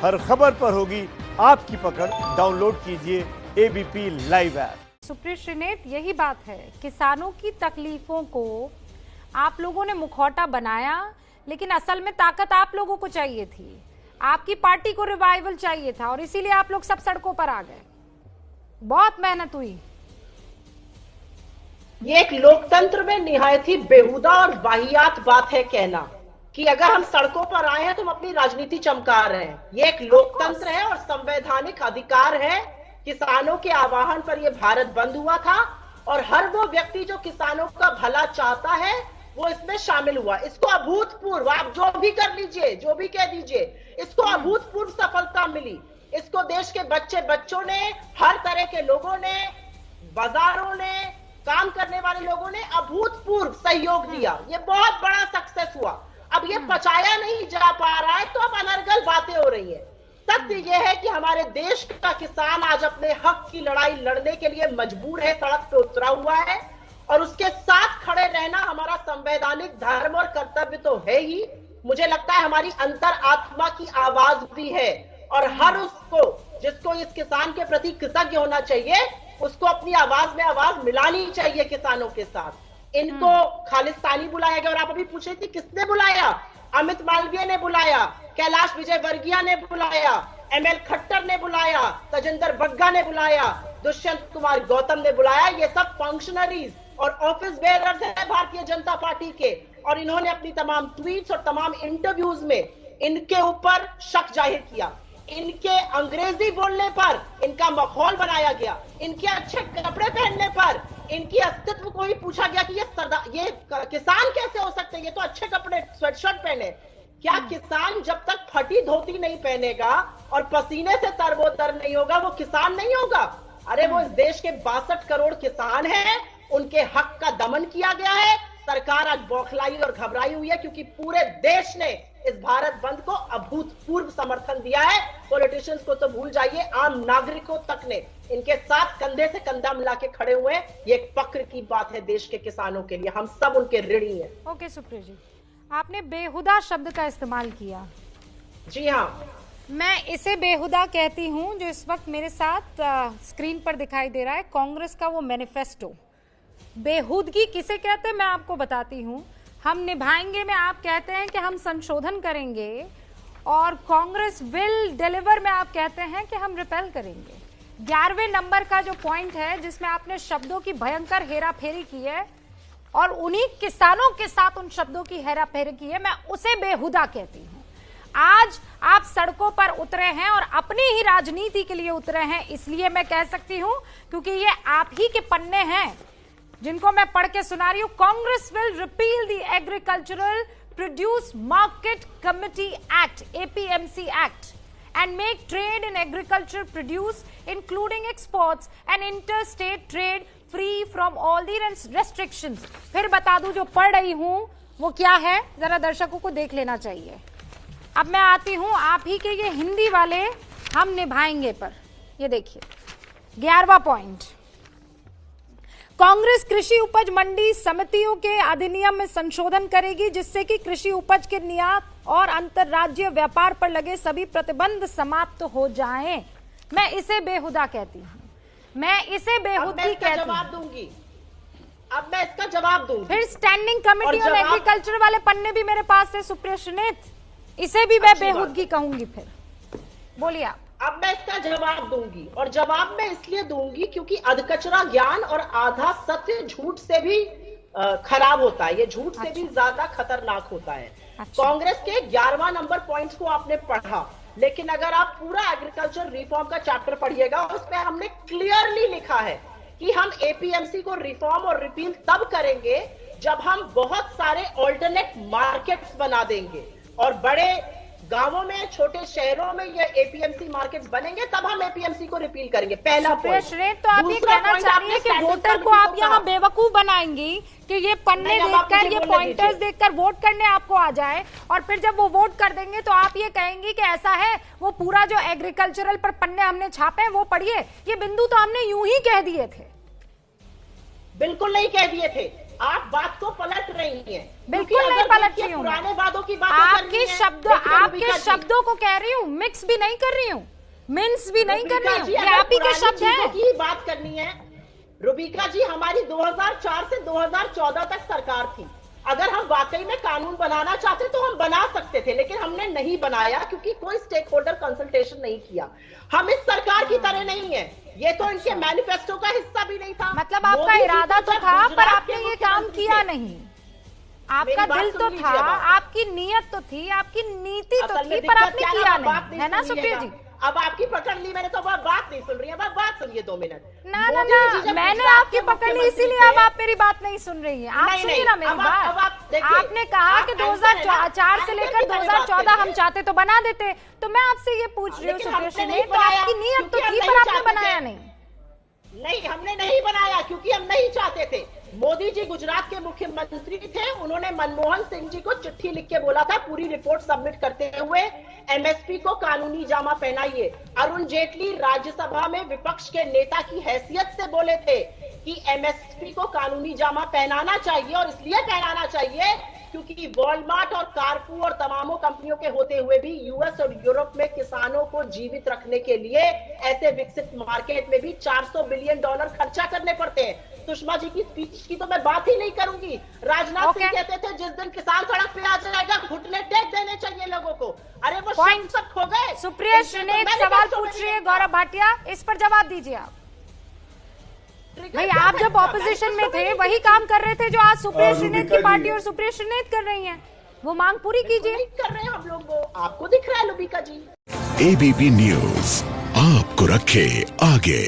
हर खबर पर होगी आपकी पकड़। डाउनलोड कीजिए ABP live app. Supriya Shrinate, यही बात है, किसानों की तकलीफों को आप लोगों ने मुखौटा बनाया, लेकिन असल में ताकत आप लोगों को चाहिए थी। आपकी पार्टी को रिवाइवल चाहिए था और इसीलिए आप लोग सब सड़कों पर आ गए। बहुत मेहनत हुई। ये एक लोकतंत्र में निहायत ही बेहुदा और वाहियात बात है कहना कि अगर हम सड़कों पर आए हैं तो हम अपनी राजनीति चमका रहे हैं। ये एक लोकतंत्र है और संवैधानिक अधिकार है। किसानों के आह्वान पर यह भारत बंद हुआ था और हर वो व्यक्ति जो किसानों का भला चाहता है वो इसमें शामिल हुआ। इसको अभूतपूर्व, आप जो भी कर लीजिए, जो भी कह दीजिए, इसको अभूतपूर्व सफलता मिली। इसको देश के बच्चों ने, हर तरह के लोगों ने, बाजारों ने, काम करने वाले लोगों ने अभूतपूर्व सहयोग दिया। ये बहुत बड़ा सक्सेस हुआ। अब ये पचाया नहीं जा पा रहा है तो अब अनर्गल बातें हो रही है। सत्य यह है कि हमारे देश का किसान आज अपने हक की लड़ाई लड़ने के लिए मजबूर है, सड़क पे उतरा हुआ है और उसके साथ खड़े रहना हमारा संवैधानिक धर्म और कर्तव्य तो है ही, मुझे लगता है हमारी अंतर आत्मा की आवाज भी है। और हर उसको जिसको इस किसान के प्रति कृतज्ञ होना चाहिए, उसको अपनी आवाज में आवाज मिलानी चाहिए किसानों के साथ। इनको खालिस्तानी बुलाया गया और आप अभी पूछ रही थी किसने बुलाया? अमित मालवीय ने बुलाया, कैलाश विजयवर्गीय ने बुलाया, एमएल खट्टर ने बुलाया, तजिंदर बग्गा ने बुलाया, दुष्यंत कुमार गौतम ने बुलाया। ये सब फंक्शनरीज और ऑफिस बेयरर्स हैं भारतीय जनता पार्टी के और इन्होंने अपनी तमाम ट्वीट्स और तमाम इंटरव्यूज में इनके ऊपर शक जाहिर किया। इनके अंग्रेजी बोलने पर इनका माहौल बनाया गया। इनके अच्छे कपड़े पहनने पर इनकी अस्तित्व को ही पूछा गया कि ये किसान कैसे हो सकते हैं, ये तो अच्छे कपड़े स्वेटशर्ट पहने। क्या किसान जब तक फटी धोती नहीं पहनेगा और पसीने से तरबोतर नहीं होगा वो किसान नहीं होगा? अरे वो इस देश के 62 करोड़ किसान हैं, उनके हक का दमन किया गया है। सरकार आज बौखलाई और घबराई हुई है क्योंकि पूरे देश ने इस भारत बंद को अभूतपूर्व समर्थन दिया है। पॉलिटिशियंस को तो भूल जाइए, आम नागरिकों तक ने इनके साथ कंधे से कंधा मिला के खड़े हुए हैं। ये एक फक्र की बात है देश के किसानों के लिए, हम सब उनके ऋणी हैं। ओके सुप्रिया जी, आपने बेहुदा शब्द का इस्तेमाल किया। जी हाँ, मैं इसे बेहुदा कहती हूं जो इस वक्त मेरे साथ स्क्रीन पर दिखाई दे रहा है, कांग्रेस का वो मैनिफेस्टो। बेहुदगी किसे कहते हैं मैं आपको बताती हूं। हम निभाएंगे में आप कहते हैं कि हम संशोधन करेंगे और कांग्रेस विल डिलीवर में आप कहते हैं कि हम रिपेल करेंगे। 11वें नंबर का जो पॉइंट है जिसमें आपने शब्दों की भयंकर हेराफेरी की है और उन्हीं किसानों के साथ उन शब्दों की हेराफेरी की है, मैं उसे बेहुदा कहती हूं। आज आप सड़कों पर उतरे हैं और अपनी ही राजनीति के लिए उतरे हैं, इसलिए मैं कह सकती हूं क्योंकि ये आप ही के पन्ने हैं जिनको मैं पढ़ के सुना रही हूं। Congress will repeal the agricultural produce market committee act, APMC act, and make trade in agriculture produce including exports and interstate trade free from all the restrictions। फिर बता दूं जो पढ़ रही हूं वो क्या है, जरा दर्शकों को देख लेना चाहिए। अब मैं आती हूं आप ही के ये हिंदी वाले हम निभाएंगे पर। ये देखिए 11वां पॉइंट, कांग्रेस कृषि उपज मंडी समितियों के अधिनियम में संशोधन करेगी जिससे कि कृषि उपज के निर्यात और अंतरराज्यीय व्यापार पर लगे सभी प्रतिबंध समाप्त हो जाएं। मैं इसे बेहुदा कहती हूँ, मैं इसे बेहुदगी कहती हूँ। अब मैं इसका जवाब दूंगी। फिर स्टैंडिंग कमेटी ऑन एग्रीकल्चर वाले पन्ने भी मेरे पास है सुप्रिया श्रीनेत, इसे भी मैं बेहुदगी कहूंगी। फिर बोलिए आप। अब मैं इसका जवाब दूंगी और जवाब मैं इसलिए दूंगी क्योंकि अधकचरा ज्ञान और आधा सत्य झूठ से भी खराब होता है, ये झूठ से भी ज्यादा खतरनाक होता है। कांग्रेस के 11वां नंबर पॉइंट्स को आपने पढ़ा, लेकिन अगर आप पूरा एग्रीकल्चर रिफॉर्म का चैप्टर पढ़िएगा उसमें हमने क्लियरली लिखा है कि हम एपीएमसी को रिफॉर्म और रिपील तब करेंगे जब हम बहुत सारे ऑल्टरनेट मार्केट्स बना देंगे और बड़े गांवों में, छोटे शहरों में ये एपीएमसी मार्केट्स बनेंगे, तब हम एपीएमसी को रिपील करेंगे। पहला पॉइंट। तो आप ये कहना चाह रही है कि वोटर को आप यहाँ बेवकूफ बनाएंगी कि ये पन्ने देखकर, ये पॉइंटर्स देखकर वोट करने आपको आ जाए और फिर जब वो वोट कर देंगे तो आप ये कहेंगी कि ऐसा है वो पूरा जो एग्रीकल्चरल पर पन्ने हमने छापे हैं वो पढ़िए। ये बिंदु तो हमने यूं ही कह दिए थे। बिल्कुल नहीं कह दिए थे। आप बात को पलट रही हैं। बिल्कुल नहीं पलट रही हूँ, पुराने वादों की बात आपके शब्दों को कह रही हूँ, मिक्स भी नहीं कर रही हूँ, मिन्स भी नहीं कर रही हूँ, ये आप ही के शब्द हैं। की बात करनी है रुबिका जी, हमारी 2004 से 2014 तक सरकार थी। अगर हम वाकई में कानून बनाना चाहते तो हम बना सकते थे, लेकिन हमने नहीं बनाया क्योंकि कोई स्टेक होल्डर कंसल्टेशन नहीं किया। हम इस सरकार की तरह नहीं है, ये तो इनके मैनिफेस्टो का हिस्सा भी नहीं था। मतलब आपका इरादा तो था पर आपने ये काम किया नहीं। आपका दिल तो था, आपकी नीयत तो थी, आपकी नीति तो थी, पर आपने किया नहीं, है ना सुप्रिया जी? अब आपकी पकड़ ली मैंने, तो अब आप बात नहीं सुन रही है। अब बात सुनिए 2 मिनट। ना, मैंने आपकी पकड़ ली इसीलिए अब आप मेरी बात नहीं सुन रही हैं। आप सुनिए ना मेरी बात। आपने कहा कि 2004 से लेकर 2014 हम चाहते तो बना देते, तो मैं आपसे ये पूछ रही हूँ सुप्रिया श्रीनेत, तो आपकी नीयत तो थी पर आपने बनाया नहीं। नहीं, हमने नहीं बनाया क्योंकि हम नहीं चाहते थे। मोदी जी गुजरात के मुख्यमंत्री थे, उन्होंने मनमोहन सिंह जी को चिट्ठी लिख के बोला था पूरी रिपोर्ट सबमिट करते हुए एमएसपी को कानूनी जामा पहनाइए। अरुण जेटली राज्यसभा में विपक्ष के नेता की हैसियत से बोले थे कि एमएसपी को कानूनी जामा पहनाना चाहिए, और इसलिए पहनाना चाहिए क्योंकि वॉलमार्ट और कारफू और तमामों कंपनियों के होते हुए भी यूएस और यूरोप में किसानों को जीवित रखने के लिए ऐसे विकसित मार्केट में भी $400 बिलियन खर्चा करने पड़ते हैं। सुषमा जी की स्पीच की तो मैं बात ही नहीं करूंगी। राजनाथ सिंह कहते थे जिस दिन किसान सड़क पे आ जाएगा घुटने टेक देने चाहिए लोगों को। अरे वो शब्द सब खो गए। सुप्रिया श्रीनेत सवाल पूछ रही है गौरव भाटिया, इस पर जवाब दीजिए आप। भाई आप जब ऑपोजिशन में थे वही काम कर रहे थे जो आज सुप्रिया श्रीनेत की पार्टी और सुप्रिया श्रीनेत कर रही हैं, वो मांग पूरी कीजिए। कर रहे हैं हम लोग, वो आपको दिख रहा है रुबिका जी। एबीपी न्यूज आपको रखे आगे।